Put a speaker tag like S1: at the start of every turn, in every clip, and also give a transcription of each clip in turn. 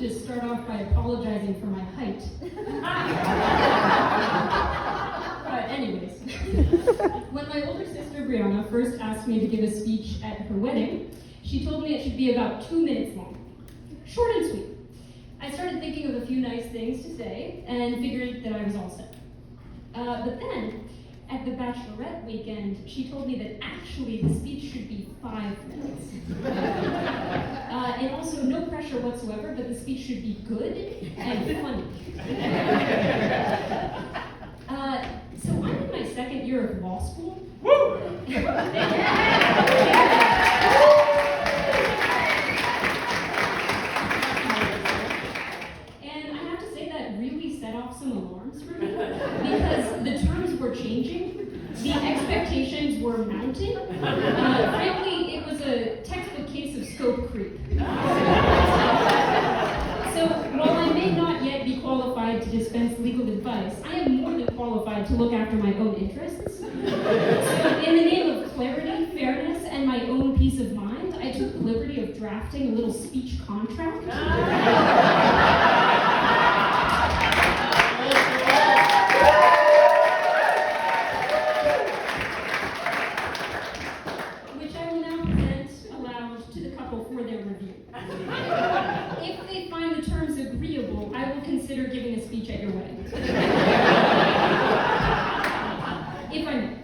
S1: to start off by apologizing for my height. Anyways, when my older sister Brianna first asked me to give a speech at her wedding, she told me it should be about 2 minutes long. Short and sweet. I started thinking of a few nice things to say and figured that I was all set. But then, at the bachelorette weekend, she told me that actually the speech should be 5 minutes. And also, no pressure whatsoever, but the speech should be good and funny. So I'm in my second year of law school. Woo! And I have to say that really set off some alarms for me because the terms were changing, the expectations were mounting. Frankly, it was a textbook case of scope creep. So while I may not yet be qualified to dispense legal advice, I am more than qualified to look after my own interests. So in the name of clarity, fairness, and my own peace of mind, I took the liberty of drafting a little speech contract. Which I will now present aloud to the couple for their review. If they find the terms agreeable, I will consider giving a speech at your wedding. If I may.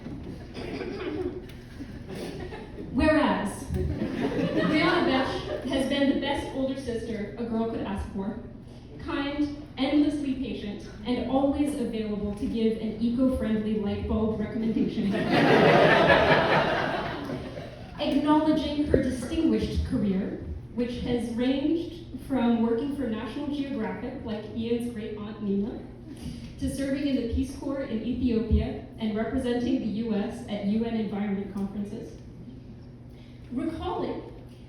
S1: Whereas, Joelle Besch has been the best older sister a girl could ask for, kind, endlessly patient, and always available to give an eco-friendly light bulb recommendation. Acknowledging her distinguished career, which has ranged from working for National Geographic, like Ian's great aunt Nina, to serving in the Peace Corps in Ethiopia and representing the US at UN environment conferences. Recalling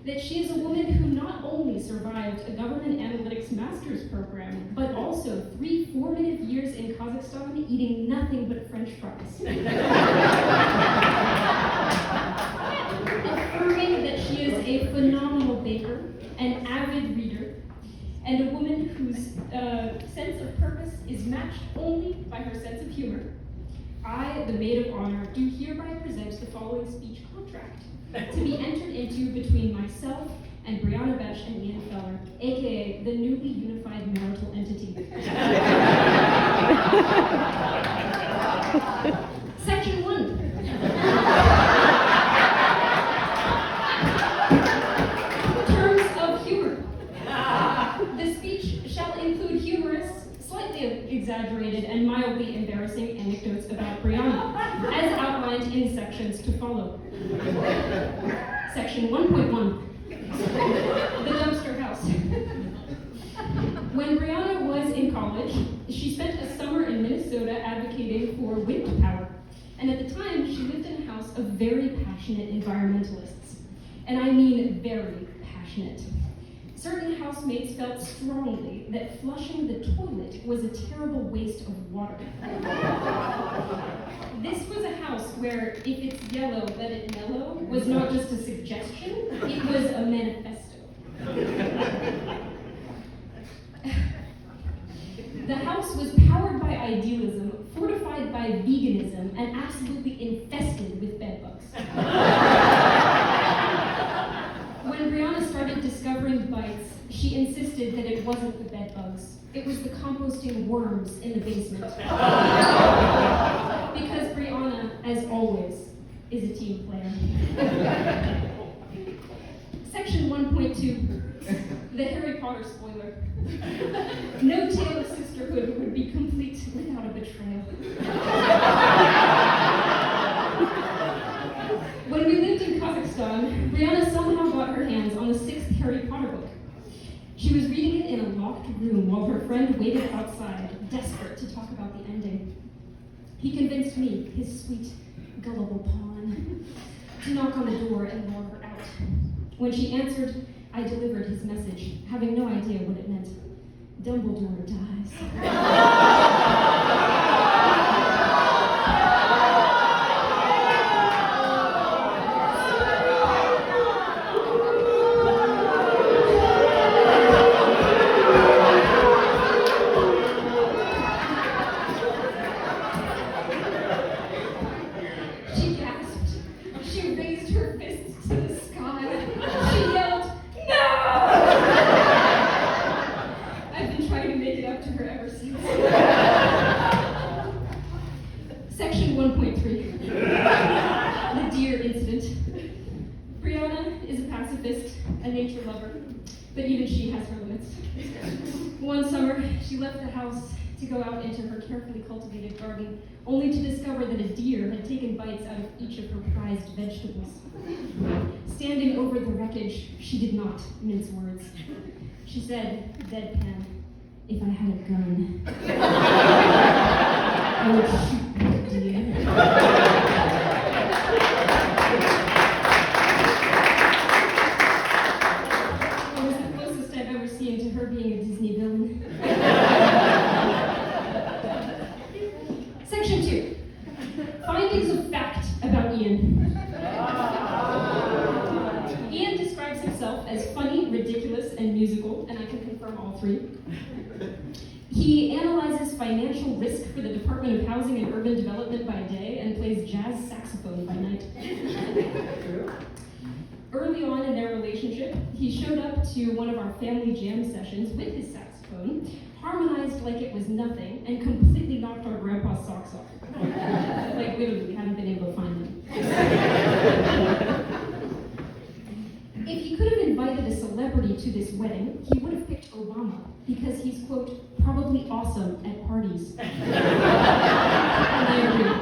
S1: that she is a woman who not only survived a government analytics master's program, but also 3 formative years in Kazakhstan eating nothing but French fries. Affirming that she is a phenomenal baker, an avid reader, and a woman whose sense of purpose is matched only by her sense of humor. I, the maid of honor, do hereby present the following speech contract to be entered into between myself and Brianna Besch and Ian Feller, aka the newly unified marital entity. Section 1. Terms of humor. The speech shall include humorous, slightly exaggerated, and mildly embarrassing anecdotes about Brianna, as outlined in the sections to follow. Section 1.1. The dumpster house. When Brianna was in college, she spent a summer in Minnesota advocating for wind power. And at the time, she lived in a house of very passionate environmentalists. And I mean very passionate. Certain housemates felt strongly that flushing the toilet was a terrible waste of water. This was a house where if it's yellow, let it mellow was not just a suggestion, it was a manifesto. The house was powered by idealism, fortified by veganism, and absolutely infested with bedbugs. When Brianna started discovering bites, she insisted that it wasn't the bedbugs. It was the composting worms in the basement. Because Brianna, as always, is a team player. Section 1.2, the Harry Potter spoiler. No tale of sisterhood would be complete without a betrayal. When we lived in Kazakhstan, Brianna somehow got her hands on the 6th Harry Potter book. She was reading it in a locked room while her friend waited outside, desperate to talk about the ending. He convinced me, his sweet, gullible pawn, to knock on the door and lure her out. When she answered, I delivered his message, having no idea what it meant. Dumbledore dies. but even she has her limits. One summer, she left the house to go out into her carefully cultivated garden, only to discover that a deer had taken bites out of each of her prized vegetables. Standing over the wreckage, she did not mince words. She said, deadpan, "If I had a gun, I would shoot that deer." It was the closest I've ever seen to her being a Disney villain. Section 2. Findings of fact about Ian. Ian describes himself as funny, ridiculous, and musical, and I can confirm all three. He analyzes financial risk for the Department of Housing and Urban Development by day and plays jazz saxophone by night. Early on in their relationship, he showed up to one of our family jam sessions with his saxophone, harmonized like it was nothing, and completely knocked our grandpa's socks off. Like, literally, we haven't been able to find them. If he could have invited a celebrity to this wedding, he would have picked Obama, because he's, quote, probably awesome at parties. And I agree.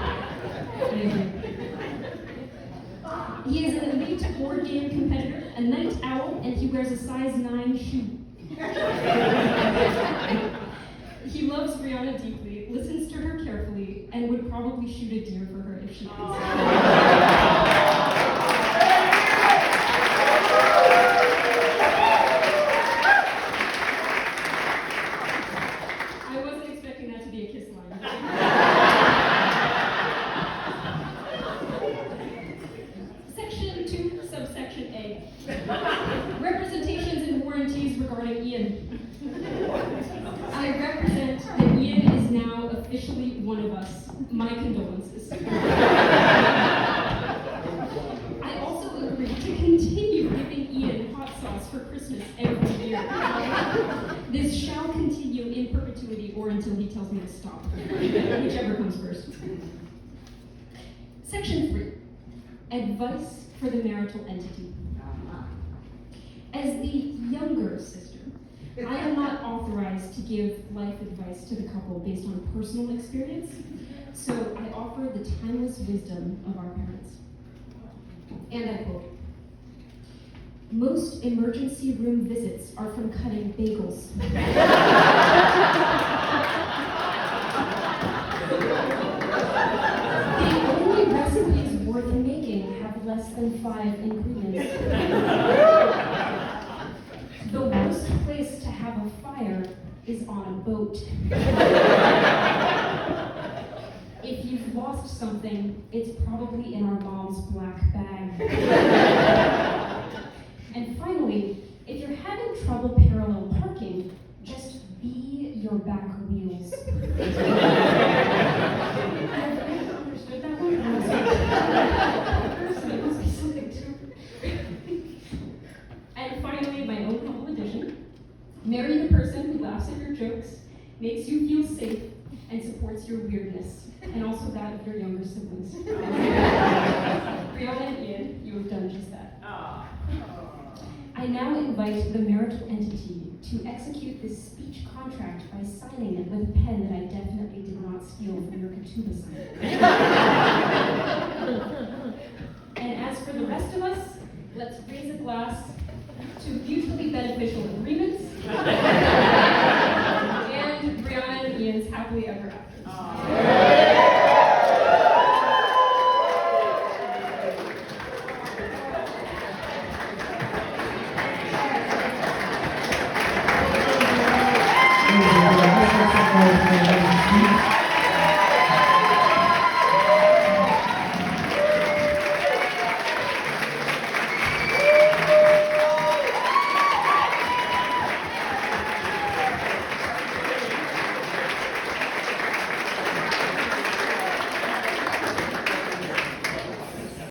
S1: He is an elite board game competitor, a night owl, and he wears a size 9 shoe. He loves Brianna deeply, listens to her carefully, and would probably shoot a deer for her if she asked. I wasn't expecting that to be a kiss line. Section 2, subsection A. Representations and warranties regarding Ian. I represent that Ian is now officially one of us. My condolences. I also agree to continue giving Ian hot sauce for Christmas every year. This shall continue in perpetuity or until he tells me to stop, whichever comes first. Section 3, advice for the marital entity. As the younger sister, I am not authorized to give life advice to the couple based on personal experience, so I offer the timeless wisdom of our parents. And I quote, "Most emergency room visits are from cutting bagels." The only recipes worth making have less than 5 ingredients. The worst place to have a fire is on a boat. If you've lost something, it's probably in our mom's black bag. And finally, if you're having trouble parallel parking, just be your back wheels. Have you understood that one? It must be something too. And finally, my own humble addition, marry the person who laughs at your jokes, makes you feel safe, and supports your weirdness, and also that of your younger siblings. Brianna and Ian, you have done just that. I now invite the marital entity to execute this speech contract by signing it with a pen that I definitely did not steal from your Katuba sign. And as for the rest of us, let's raise a glass to mutually beneficial agreements and Brianna and Ian's happily ever after.
S2: Thank you.